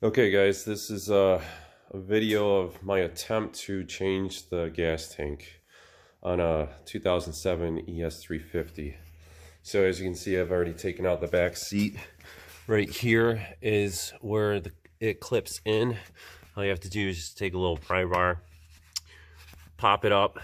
Okay guys, this is a video of my attempt to change the gas tank on a 2007 ES350. So as you can see, I've already taken out the back seat. Right here is where it clips in. All you have to do is just take a little pry bar, pop it up,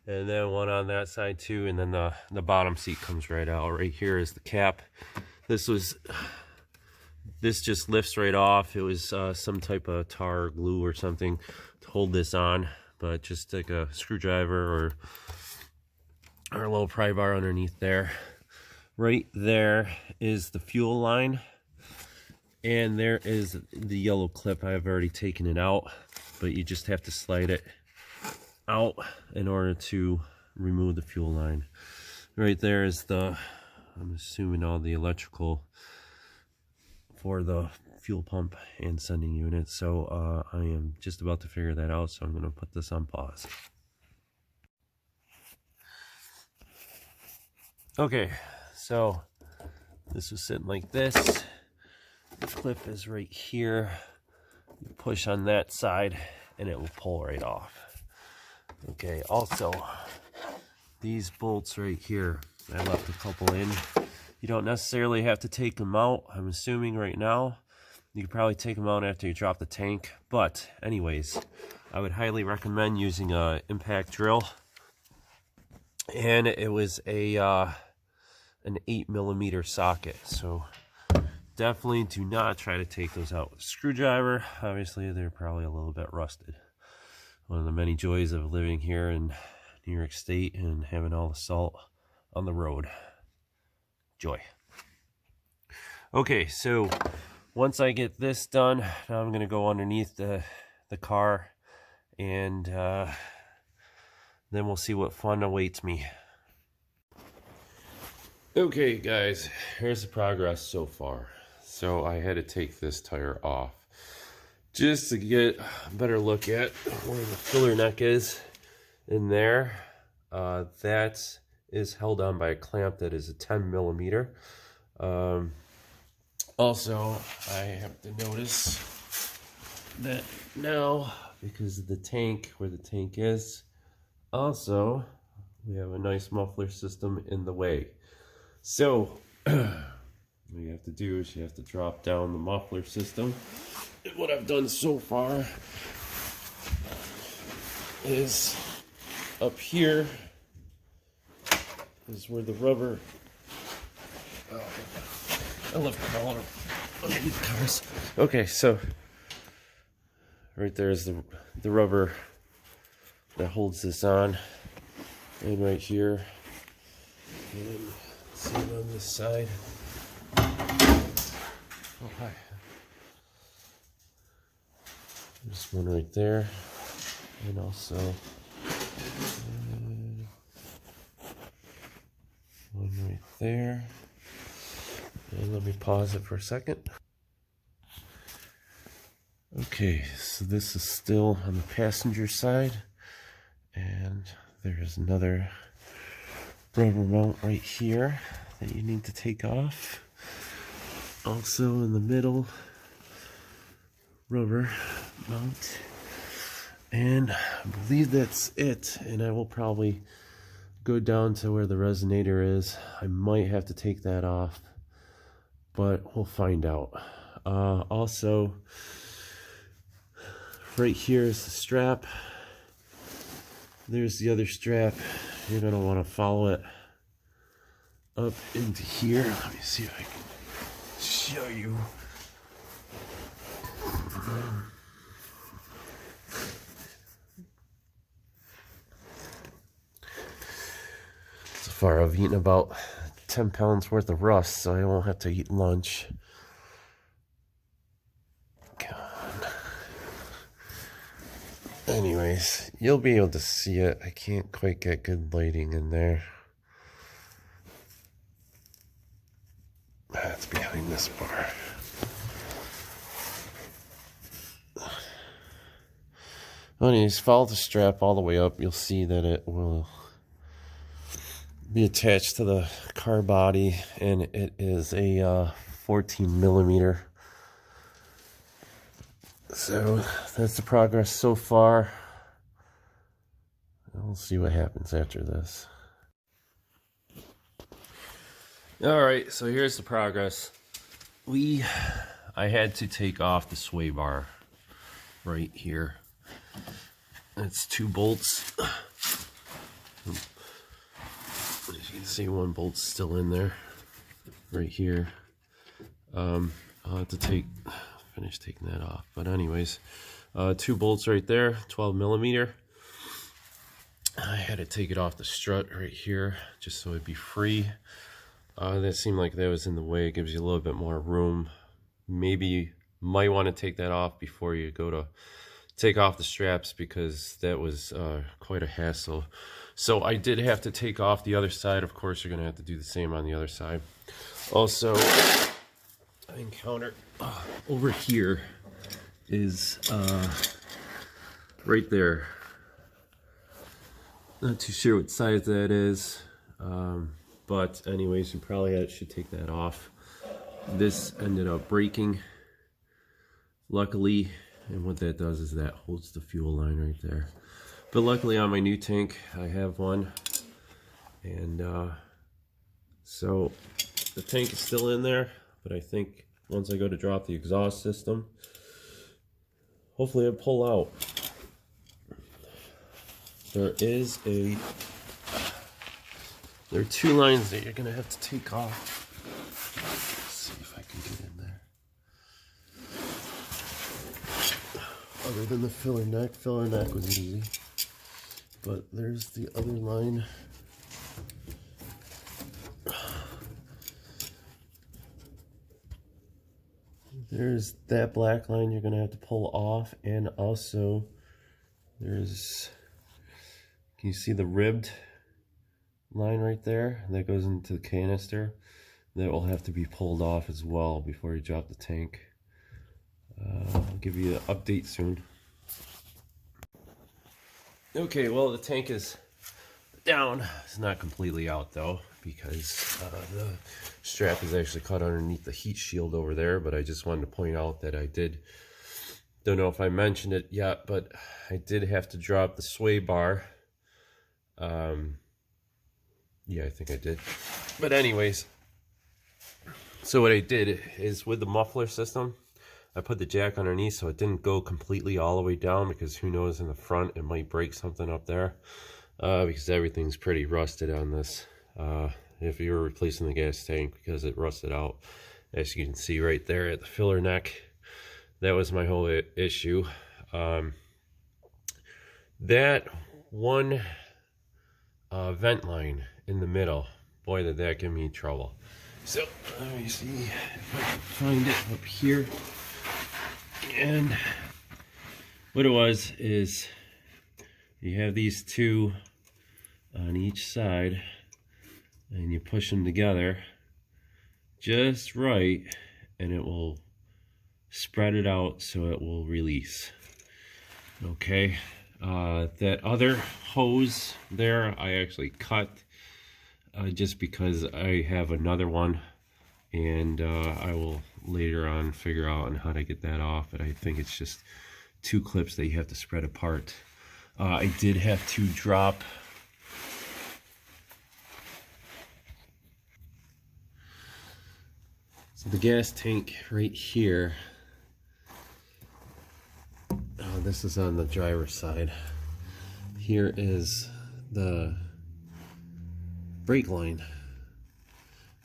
and then one on that side too, and then the bottom seat comes right out. Right here is the cap. This just lifts right off. It was some type of tar or glue or something to hold this on, but just take a screwdriver or a little pry bar underneath there. Right there is the fuel line, and there is the yellow clip. I've already taken it out, but you just have to slide it out in order to remove the fuel line. Right there is I'm assuming all the electrical for the fuel pump and sending unit. So I am just about to figure that out, so I'm going to put this on pause. Okay, so this was sitting like this. The clip is right here. You push on that side and it will pull right off. Okay, also these bolts right here, I left a couple in. You don't necessarily have to take them out. I'm assuming right now you could probably take them out after you drop the tank, but anyways, I would highly recommend using a impact drill. And it was an 8mm socket, so definitely do not try to take those out with a screwdriver. Obviously they're probably a little bit rusted. One of the many joys of living here in New York State and having all the salt on the road. Joy. Okay, so once I get this done, now I'm going to go underneath the car, and then we'll see what fun awaits me. Okay guys, here's the progress so far. So I had to take this tire off just to get a better look at where the filler neck is in there. That is held on by a clamp that is a 10mm. Also, I have to notice that now, because of the tank, where the tank is, also we have a nice muffler system in the way. So what you have to do is you have to drop down the muffler system. And what I've done so far is up here is where the rubber, I love crawling underneath cars. Okay, so right there is the rubber that holds this on, and right here, and see it on this side. Oh hi. There's one right there, and also one right there. And let me pause it for a second. Okay, so this is still on the passenger side, and there's another rubber mount right here that you need to take off. Also in the middle, rubber mount, and I believe that's it. And I will probably go down to where the resonator is. I might have to take that off, but we'll find out. Also, right here is the strap. There's the other strap. You're going to want to follow it up into here. Let me see if I can show you. So far I've eaten about 10 pounds worth of rust, so I won't have to eat lunch. God. Anyways, you'll be able to see it. I can't quite get good lighting in there. That's behind this bar. Anyways, follow the strap all the way up. You'll see that it will be attached to the car body, and it is a 14mm So that's the progress so far. We'll see what happens after this. All right, so here's the progress. I had to take off the sway bar right here. It's 2 bolts. As you can see, 1 bolt's still in there, right here. I'll have to finish taking that off. But anyways, 2 bolts right there, 12 millimeter. I had to take it off the strut right here, just so it'd be free. That seemed like that was in the way. It gives you a little bit more room. Maybe you might want to take that off before you go to take off the straps, because that was quite a hassle. So I did have to take off the other side. Of course, you're going to have to do the same on the other side. Also, I encountered over here is right there. Not too sure what size that is, but anyways, you probably should take that off. This ended up breaking, luckily, and what that does is that holds the fuel line right there. But luckily on my new tank, I have one, and so the tank is still in there, but I think once I go to drop the exhaust system, hopefully it'll pull out. There are 2 lines that you're gonna have to take off. Let's see if I can get in there. Other than the filler neck was easy. But there's the other line. There's that black line you're gonna have to pull off, and also there's, can you see the ribbed line right there? That goes into the canister. That will have to be pulled off as well before you drop the tank. I'll give you an update soon. Okay, well, the tank is down. It's not completely out though, because the strap is actually caught underneath the heat shield over there. But I just wanted to point out that I don't know if I mentioned it yet, but I did have to drop the sway bar. Yeah, I think I did. But anyways, so what I did is with the muffler system, I put the jack underneath so it didn't go completely all the way down, because who knows, in the front it might break something up there, because everything's pretty rusted on this. If you were replacing the gas tank, because it rusted out, as you can see right there at the filler neck. That was my whole issue. That one vent line in the middle, boy, did that give me trouble. So let me see if I can find it up here. And what it was is, you have these 2 on each side, and you push them together just right, and it will spread it out so it will release. Okay, that other hose there I actually cut, just because I have another one, and I will later on figure out on how to get that off. But I think it's just 2 clips that you have to spread apart. I did have to drop the gas tank right here. This is on the driver's side. Here is the brake line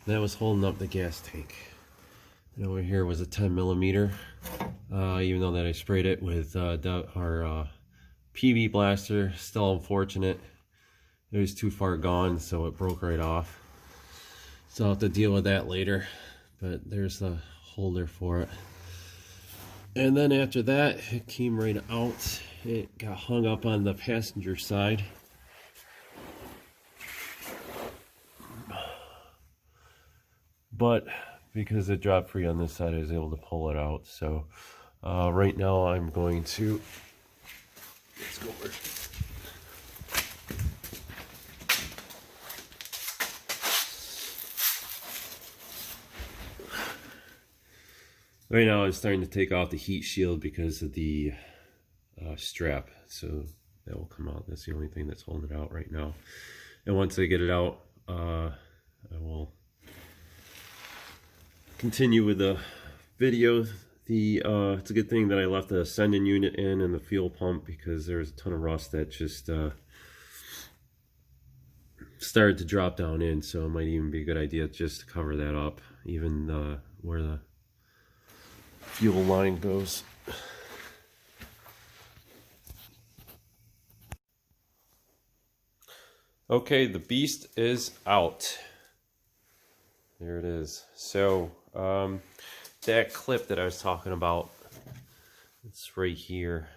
that was holding up the gas tank, and over here was a 10 millimeter. Even though that I sprayed it with our PB blaster, still unfortunate. It was too far gone, so it broke right off. So I'll have to deal with that later. But there's the holder for it. And then after that, it came right out. It got hung up on the passenger side. But because it dropped free on this side, I was able to pull it out. So right now I'm going to, let's go over. Right now I'm starting to take off the heat shield because of the strap, so that will come out. That's the only thing that's holding it out right now. And once I get it out, I will continue with the video. It's a good thing that I left the sending unit in and the fuel pump, because there was a ton of rust that just started to drop down in, so it might even be a good idea just to cover that up, even where the fuel line goes. Okay, the beast is out. There it is. So that clip that I was talking about, it's right here.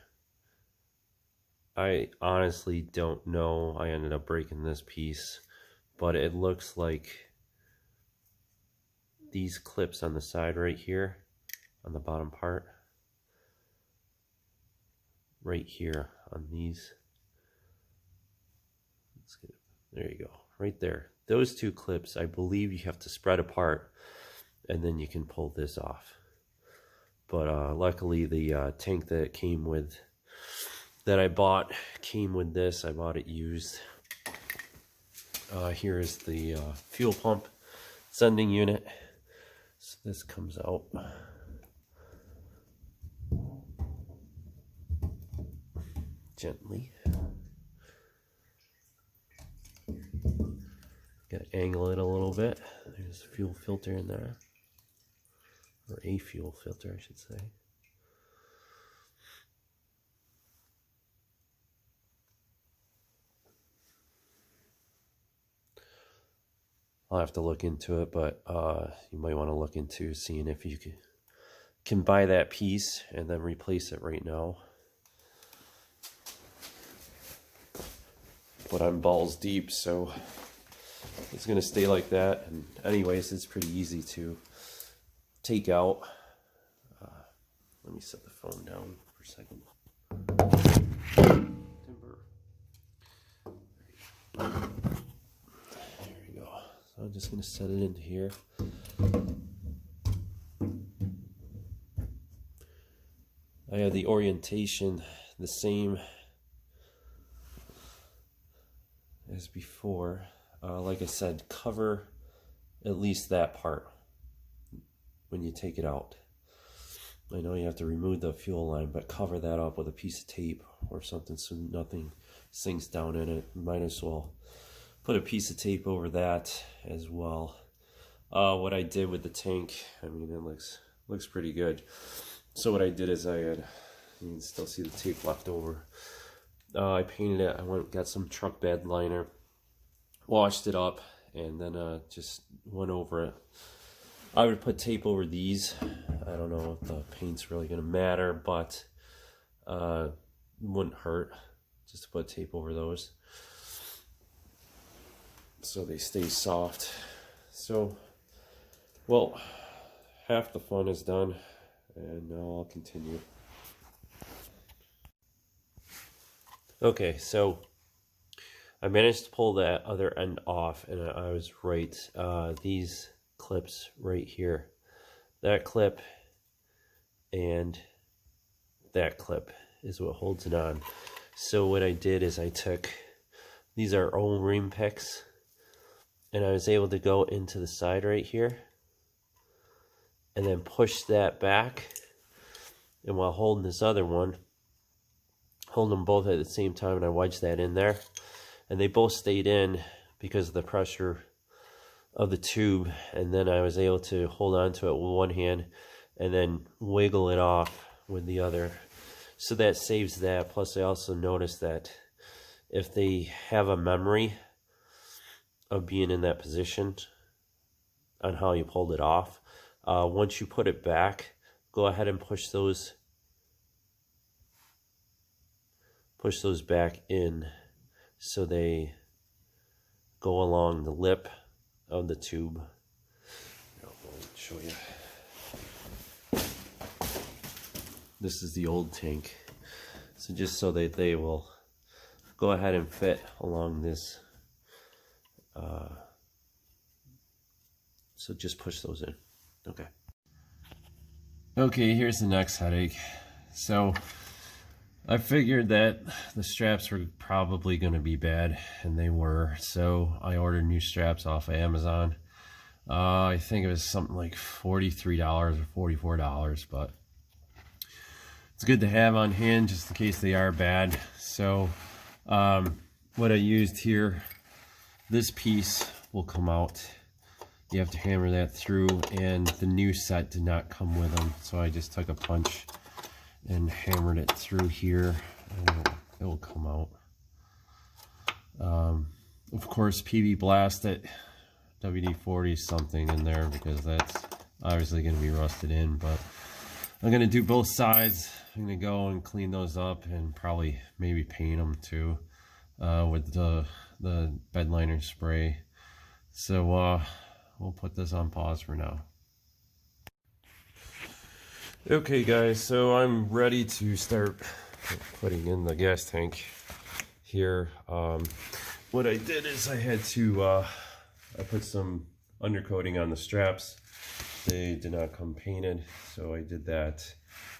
I honestly don't know. I ended up breaking this piece, but it looks like these clips on the side right here, on the bottom part, right here on these. Let's get it. There you go, right there. Those two clips, I believe you have to spread apart, and then you can pull this off. But luckily the tank that it came with, that I bought, came with this. I bought it used. Here is the fuel pump sending unit. So this comes out. Gently. Gotta angle it a little bit. There's a fuel filter in there. Or a fuel filter, I should say. I'll have to look into it, but you might want to look into seeing if you can buy that piece and then replace it right now. But I'm balls deep, so it's going to stay like that. And anyways, it's pretty easy to take out. Let me set the phone down for a second. Timber. There we go. So I'm just going to set it into here. I have the orientation the same as before. Like I said, cover at least that part when you take it out. I know you have to remove the fuel line, but cover that up with a piece of tape or something so nothing sinks down in it. You might as well put a piece of tape over that as well. What I did with the tank, I mean, it looks pretty good. So what I did is you can still see the tape left over. I painted it. I got some truck bed liner, washed it up, and then just went over it. I would put tape over these. I don't know if the paint's really going to matter, but it wouldn't hurt just to put tape over those so they stay soft. So, well, half the fun is done, and now I'll continue. Okay, so I managed to pull that other end off, and I was right. These clips right here, that clip and that clip is what holds it on. So what I did is I took, these are O-ring picks, and I was able to go into the side right here and then push that back, and while holding this other one, hold them both at the same time, and I wedged that in there, and they both stayed in because of the pressure of the tube. And then I was able to hold on to it with one hand and then wiggle it off with the other, so that saves that. Plus I also noticed that if they have a memory of being in that position on how you pulled it off, once you put it back, go ahead and push those back in so they go along the lip of the tube. I'll show you. This is the old tank. So just so that they will go ahead and fit along this. So just push those in. Okay. Okay, here's the next headache. So I figured that the straps were probably going to be bad, and they were. So I ordered new straps off of Amazon. I think it was something like $43 or $44, but it's good to have on hand just in case they are bad. So what I used here, this piece will come out. You have to hammer that through, and the new set did not come with them, so I just took a punch and hammered it through here, and it will come out. Of course, PB Blast it, WD-40 something in there, because that's obviously going to be rusted in, but I'm going to do both sides. I'm going to go and clean those up and probably maybe paint them too with the bed liner spray. So we'll put this on pause for now. Okay guys, so I'm ready to start putting in the gas tank here. What I did is I had to, I put some undercoating on the straps. They did not come painted, so I did that.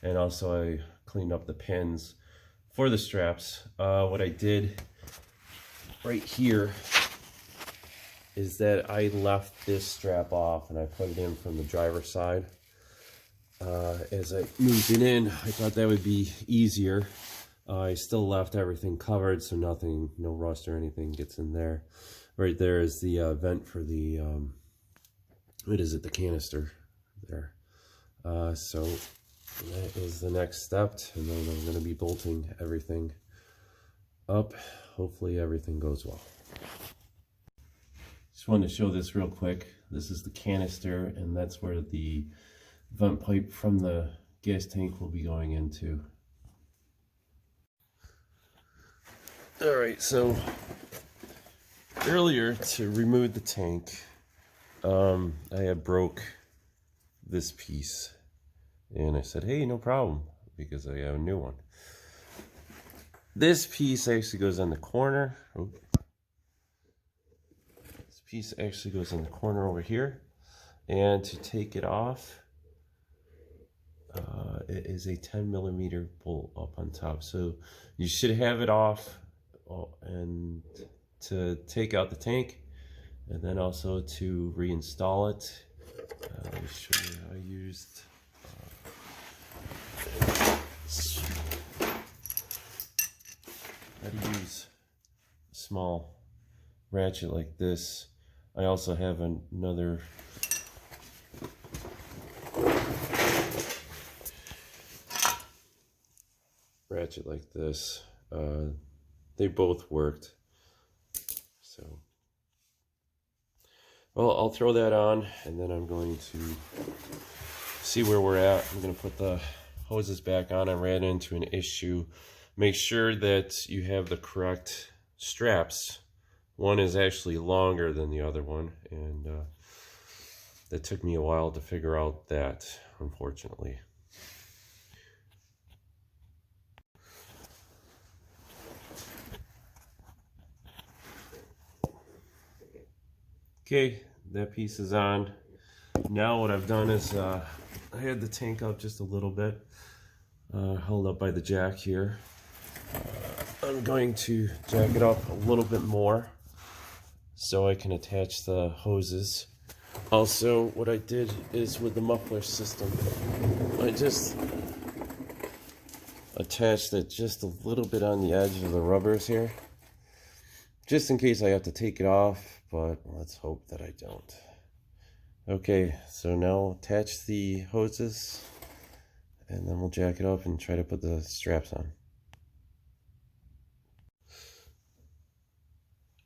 And also I cleaned up the pins for the straps. What I did right here is that I left this strap off and I put it in from the driver's side. As I moved it in, I thought that would be easier. I still left everything covered so nothing, no rust or anything gets in there. Right there is the vent for the, what is it, the canister there. So that is the next step, and then I'm going to be bolting everything up. Hopefully everything goes well. Just wanted to show this real quick. This is the canister, and that's where the vent pipe from the gas tank will be going into. Alright, so earlier to remove the tank, I had broke this piece, and I said, hey, no problem, because I have a new one. This piece actually goes on the corner. Oh. This piece actually goes in the corner over here, and to take it off, it is a 10mm bolt up on top. So you should have it off, and to take out the tank, and then also to reinstall it. Let me show you how I used. How to use a small ratchet like this. I also have another ratchet like this. They both worked. So, well, I'll throw that on, and then I'm going to see where we're at. I'm going to put the hoses back on. I ran into an issue. Make sure that you have the correct straps. One is actually longer than the other one, and that took me a while to figure out that, unfortunately. Okay, that piece is on. Now what I've done is I had the tank up just a little bit, held up by the jack here. I'm going to jack it up a little bit more so I can attach the hoses. Also, what I did is with the muffler system, I just attached it just a little bit on the edge of the rubbers here, just in case I have to take it off, but let's hope that I don't. Okay, so now attach the hoses, and then we'll jack it up and try to put the straps on.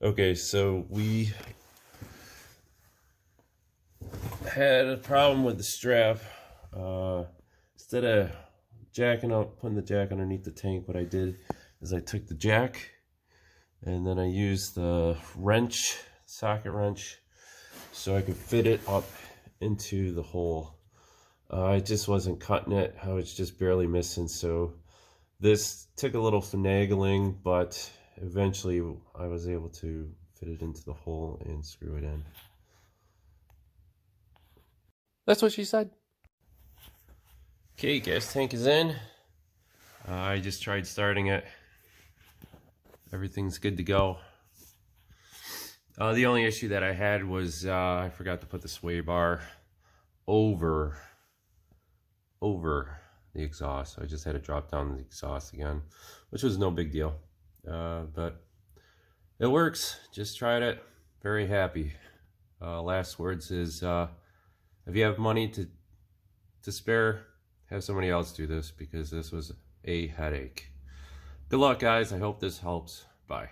Okay, so we had a problem with the strap. Instead of jacking up, putting the jack underneath the tank, what I did is I took the jack, and then I used the wrench, socket wrench, so I could fit it up into the hole. I just wasn't cutting it. I was just barely missing, so this took a little finagling, but eventually I was able to fit it into the hole and screw it in. That's what she said. Okay, gas tank is in. I just tried starting it. Everything's good to go. The only issue that I had was I forgot to put the sway bar over the exhaust. So I just had to drop down the exhaust again, which was no big deal. But it works. Just tried it. Very happy. Last words is if you have money to spare, have somebody else do this, because this was a headache. Good luck, guys. I hope this helps. Bye.